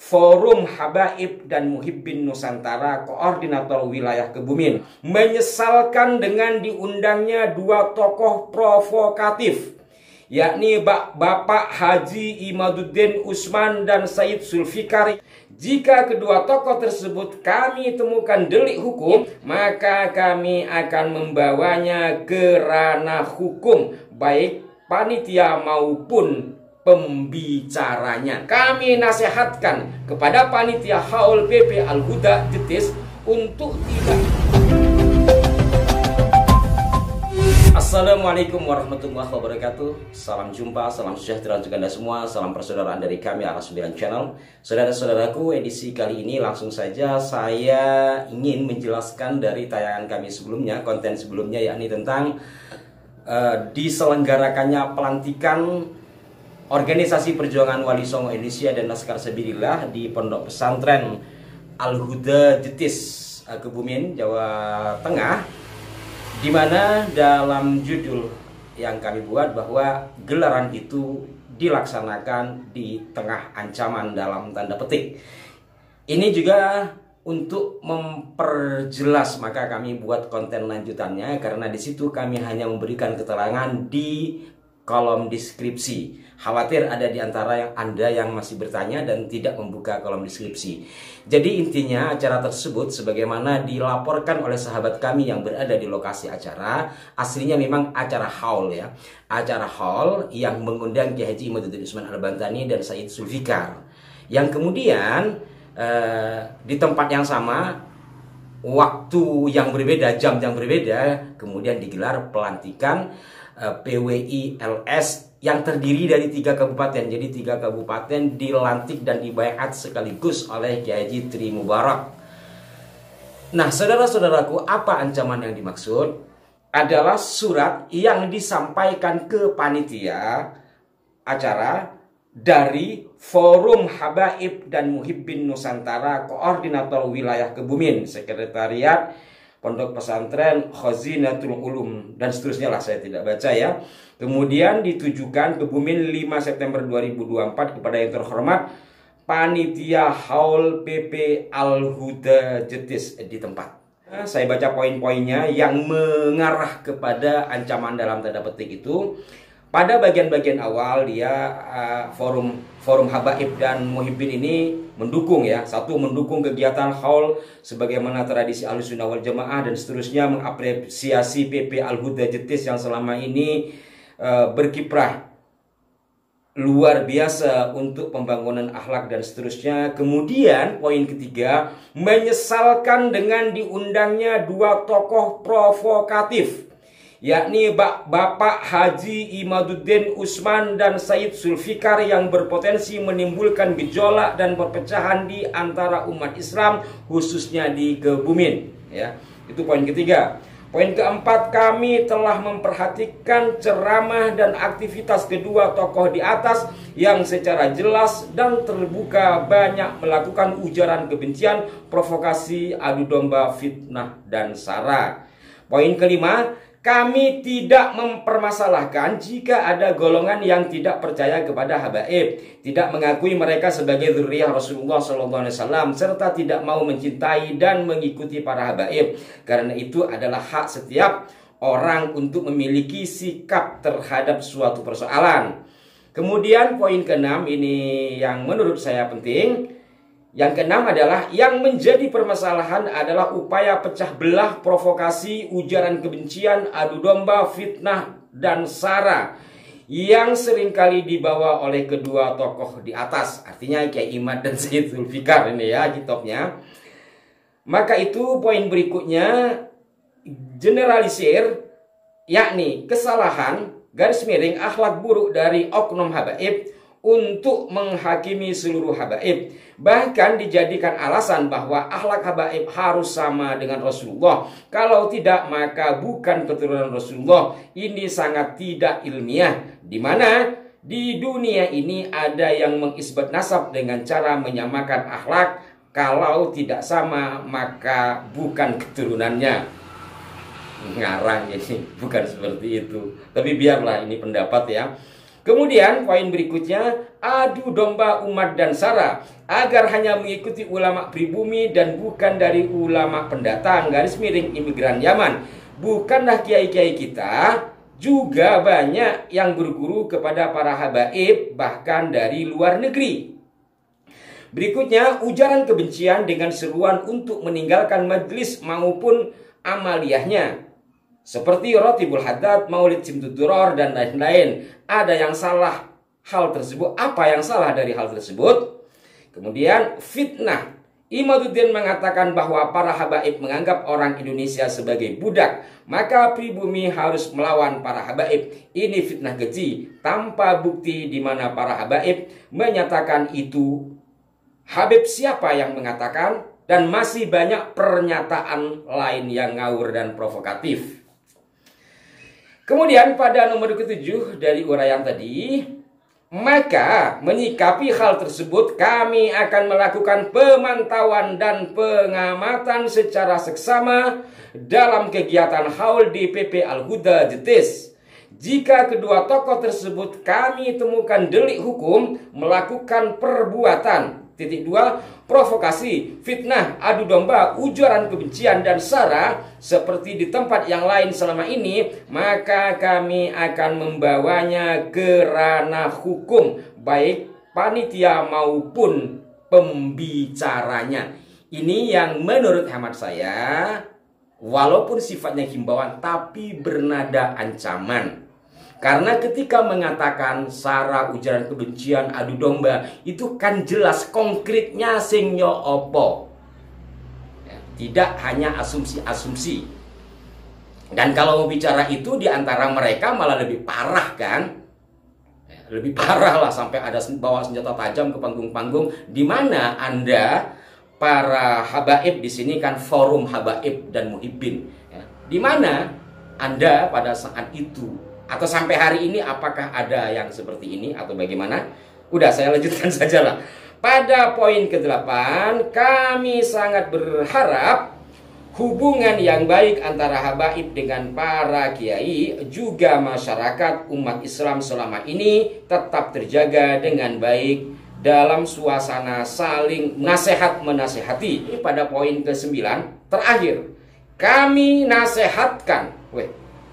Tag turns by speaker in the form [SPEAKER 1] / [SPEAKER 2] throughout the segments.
[SPEAKER 1] Forum Habaib dan Muhibbin Nusantara, Koordinator Wilayah Kebumen, menyesalkan dengan diundangnya dua tokoh provokatif, yakni Bapak Haji Imaduddin Usman dan Said Zulfikar. Jika kedua tokoh tersebut kami temukan delik hukum, maka kami akan membawanya ke ranah hukum, baik panitia maupun pembicaranya. Kami nasihatkan kepada panitia Haul PP Al-Huda Jetis untuk tidak. Assalamualaikum warahmatullahi wabarakatuh. Salam jumpa, salam sejahtera untuk Anda semua. Salam persaudaraan dari kami Al9 Channel. Saudara-saudaraku, edisi kali ini langsung saja saya ingin menjelaskan dari tayangan kami sebelumnya, konten sebelumnya, yakni tentang diselenggarakannya pelantikan Organisasi Perjuangan Wali Songo Indonesia dan Laskar Sabilillah di Pondok Pesantren Al-Huda Jetis, Kebumen, Jawa Tengah, di mana dalam judul yang kami buat bahwa gelaran itu dilaksanakan di tengah ancaman dalam tanda petik. Ini juga untuk memperjelas, maka kami buat konten lanjutannya, karena di situ kami hanya memberikan keterangan di kolom deskripsi. Khawatir ada di antara Anda yang masih bertanya dan tidak membuka kolom deskripsi. Jadi intinya acara tersebut sebagaimana dilaporkan oleh sahabat kami yang berada di lokasi acara, aslinya memang acara haul ya. Acara haul yang mengundang Kiai Haji Imaduddin Usman Al-Bantani dan Said Zulfikar. Yang kemudian di tempat yang sama, waktu yang berbeda, jam yang berbeda, kemudian digelar pelantikan PWI LS yang terdiri dari 3 kabupaten. Jadi 3 kabupaten dilantik dan dibaiat sekaligus oleh Kiai Haji Tri Mubarak. Nah, saudara-saudaraku, apa ancaman yang dimaksud? Adalah surat yang disampaikan ke panitia acara dari Forum Habaib dan Muhibbin Nusantara, Koordinator Wilayah Kebumen, Sekretariat Pondok Pesantren Khazinatul Ulum, dan seterusnya lah, saya tidak baca ya. Kemudian ditujukan Kebumen 5 September 2024 kepada yang terhormat Panitia Haul PP Al-Huda Jetis di tempat. Nah, saya baca poin-poinnya yang mengarah kepada ancaman dalam tanda petik itu. Pada bagian-bagian awal dia forum Habaib dan Muhibbin ini mendukung ya. Satu, mendukung kegiatan haul sebagaimana tradisi Ahlussunnah wal Jamaah, dan seterusnya mengapresiasi PP Al-Huda Jetis yang selama ini berkiprah luar biasa untuk pembangunan akhlak dan seterusnya. Kemudian poin ketiga, menyesalkan dengan diundangnya dua tokoh provokatif, yakni Bapak Haji Imaduddin Usman dan Said Zulfikar, yang berpotensi menimbulkan gejolak dan perpecahan di antara umat Islam, khususnya di Kebumen ya. Itu poin ketiga. Poin keempat, kami telah memperhatikan ceramah dan aktivitas kedua tokoh di atas yang secara jelas dan terbuka banyak melakukan ujaran kebencian, provokasi, adu domba, fitnah, dan sara. Poin kelima, kami tidak mempermasalahkan jika ada golongan yang tidak percaya kepada habaib, tidak mengakui mereka sebagai dzurriyyah Rasulullah SAW, serta tidak mau mencintai dan mengikuti para habaib. Karena itu adalah hak setiap orang untuk memiliki sikap terhadap suatu persoalan. Kemudian poin keenam ini yang menurut saya penting. Yang keenam adalah yang menjadi permasalahan adalah upaya pecah belah, provokasi, ujaran kebencian, adu domba, fitnah, dan sara yang seringkali dibawa oleh kedua tokoh di atas. Artinya Kiai Imad dan Said Zulfikar ini ya, kitopnya. Maka itu poin berikutnya, generalisir, yakni kesalahan, garis miring, akhlak buruk dari oknum habaib untuk menghakimi seluruh habaib, bahkan dijadikan alasan bahwa akhlak habaib harus sama dengan Rasulullah. Kalau tidak, maka bukan keturunan Rasulullah. Ini sangat tidak ilmiah, di mana di dunia ini ada yang mengisbat nasab dengan cara menyamakan akhlak. Kalau tidak sama, maka bukan keturunannya. Ngarang ini, bukan seperti itu. Tapi biarlah, ini pendapat ya. Kemudian poin berikutnya, adu domba umat dan sara agar hanya mengikuti ulama pribumi dan bukan dari ulama pendatang garis miring imigran Yaman. Bukanlah kiai-kiai kita juga banyak yang berguru kepada para habaib bahkan dari luar negeri. Berikutnya, ujaran kebencian dengan seruan untuk meninggalkan majlis maupun amaliyahnya. Seperti Rotibul Haddad, Maulid Simtuduror, dan lain-lain. Ada yang salah hal tersebut. Apa yang salah dari hal tersebut? Kemudian fitnah. Imaduddin mengatakan bahwa para habaib menganggap orang Indonesia sebagai budak. Maka pribumi harus melawan para habaib. Ini fitnah keji. Tanpa bukti di mana para habaib menyatakan itu. Habib siapa yang mengatakan? Dan masih banyak pernyataan lain yang ngawur dan provokatif. Kemudian pada nomor ke-7 dari uraian tadi, maka menyikapi hal tersebut kami akan melakukan pemantauan dan pengamatan secara seksama dalam kegiatan haul DPP Al-Huda Jetis. Jika kedua tokoh tersebut kami temukan delik hukum melakukan perbuatan provokasi, fitnah, adu domba, ujaran kebencian dan sara seperti di tempat yang lain selama ini, maka kami akan membawanya ke ranah hukum baik panitia maupun pembicaranya. Ini yang menurut hemat saya walaupun sifatnya himbauan tapi bernada ancaman. Karena ketika mengatakan sara, ujaran kebencian, adu domba, itu kan jelas konkretnya sing yo opo. Ya, tidak hanya asumsi-asumsi. Dan kalau mau bicara itu di antara mereka malah lebih parah kan? Ya, lebih parah lah sampai ada bawa senjata tajam ke panggung-panggung. Di mana Anda para habaib di sini kan forum habaib dan muhibbin. Ya, di mana Anda pada saat itu? Atau sampai hari ini apakah ada yang seperti ini atau bagaimana? Udah saya lanjutkan sajalah. Pada poin ke-8, kami sangat berharap hubungan yang baik antara habaib dengan para kiai juga masyarakat umat Islam selama ini tetap terjaga dengan baik dalam suasana saling nasihat menasehati. Pada poin ke-9 terakhir, kami nasihatkan,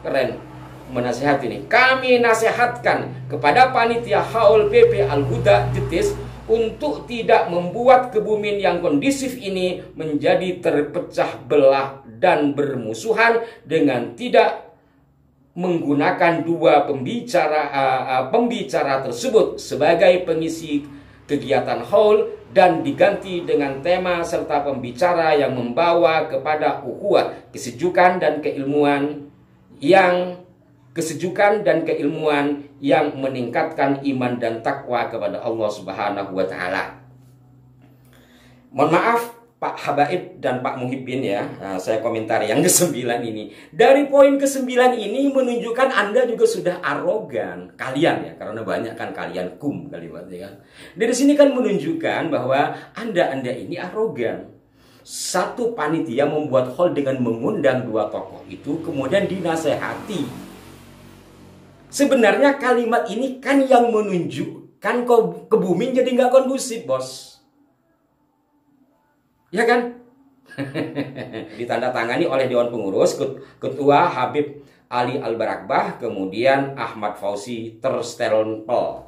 [SPEAKER 1] keren. Menasihat ini, kami nasihatkan kepada panitia haul PP Al-Huda Jetis untuk tidak membuat kebumen yang kondisif ini menjadi terpecah belah dan bermusuhan dengan tidak menggunakan dua pembicara tersebut sebagai pengisi kegiatan haul dan diganti dengan tema serta pembicara yang membawa kepada ukhuwah, kesejukan dan keilmuan yang meningkatkan iman dan takwa kepada Allah Subhanahu wa taala. Mohon maaf Pak Habaib dan Pak Muhibbin ya, saya komentar yang ke-9 ini. Dari poin ke-9 ini menunjukkan Anda juga sudah arogan. Kalian ya, karena banyak kan kalian kalimatnya kan. Dari sini kan menunjukkan bahwa Anda ini arogan. Satu panitia membuat hall dengan mengundang dua tokoh itu kemudian dinasehati. Sebenarnya kalimat ini kan yang menunjukkan kebumen jadi nggak kondusif, bos. Ya kan? Ditandatangani oleh Dewan Pengurus, Ketua Habib Ali Al-Barakbah, kemudian Ahmad Fauzi terstempel.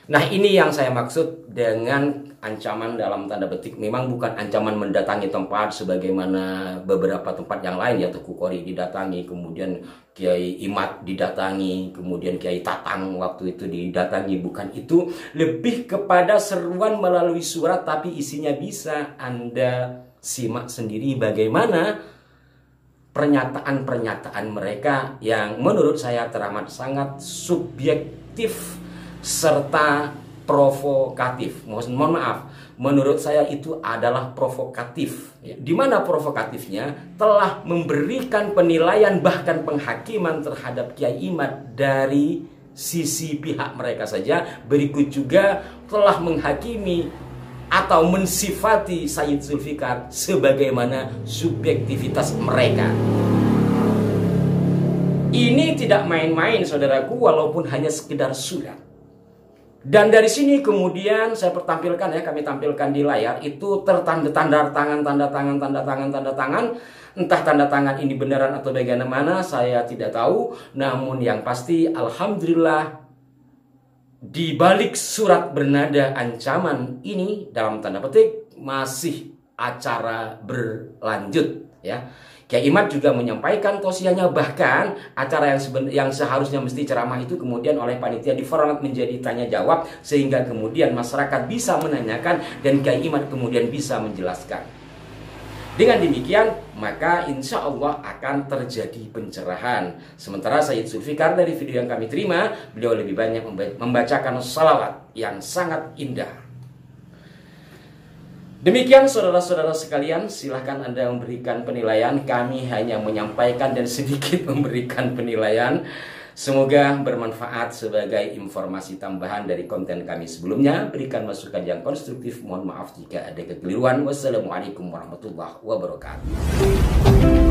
[SPEAKER 1] Nah ini yang saya maksud dengan ancaman dalam tanda petik. Memang bukan ancaman mendatangi tempat sebagaimana beberapa tempat yang lain ya. Teguh Qori didatangi, kemudian Kiai Imad didatangi, kemudian Kiai Tatang waktu itu didatangi. Bukan itu, lebih kepada seruan melalui surat tapi isinya bisa Anda simak sendiri bagaimana pernyataan-pernyataan mereka yang menurut saya teramat sangat subjektif serta provokatif. Mohon maaf, menurut saya itu adalah provokatif. Di mana provokatifnya telah memberikan penilaian bahkan penghakiman terhadap Kiai Imad dari sisi pihak mereka saja. Berikut juga telah menghakimi atau mensifati Sayyid Zulfikar sebagaimana subjektivitas mereka. Ini tidak main-main saudaraku, walaupun hanya sekedar surat. Dan dari sini kemudian saya pertampilkan ya, kami tampilkan di layar itu tertanda tanda tangan, tanda tangan, tanda tangan, tanda tangan. Entah tanda tangan ini beneran atau bagaimana saya tidak tahu. Namun yang pasti alhamdulillah di balik surat bernada ancaman ini dalam tanda petik masih acara berlanjut ya. Kiai Imad juga menyampaikan tausiahnya, bahkan acara yang seharusnya mesti ceramah itu kemudian oleh panitia diformat menjadi tanya jawab sehingga kemudian masyarakat bisa menanyakan dan Kiai Imad kemudian bisa menjelaskan. Dengan demikian maka insya Allah akan terjadi pencerahan. Sementara Sayyid Zulfikar dari video yang kami terima, beliau lebih banyak membacakan salawat yang sangat indah. Demikian saudara-saudara sekalian, silahkan Anda memberikan penilaian. Kami hanya menyampaikan dan sedikit memberikan penilaian. Semoga bermanfaat sebagai informasi tambahan dari konten kami sebelumnya. Berikan masukan yang konstruktif. Mohon maaf jika ada kekeliruan. Wassalamualaikum warahmatullahi wabarakatuh.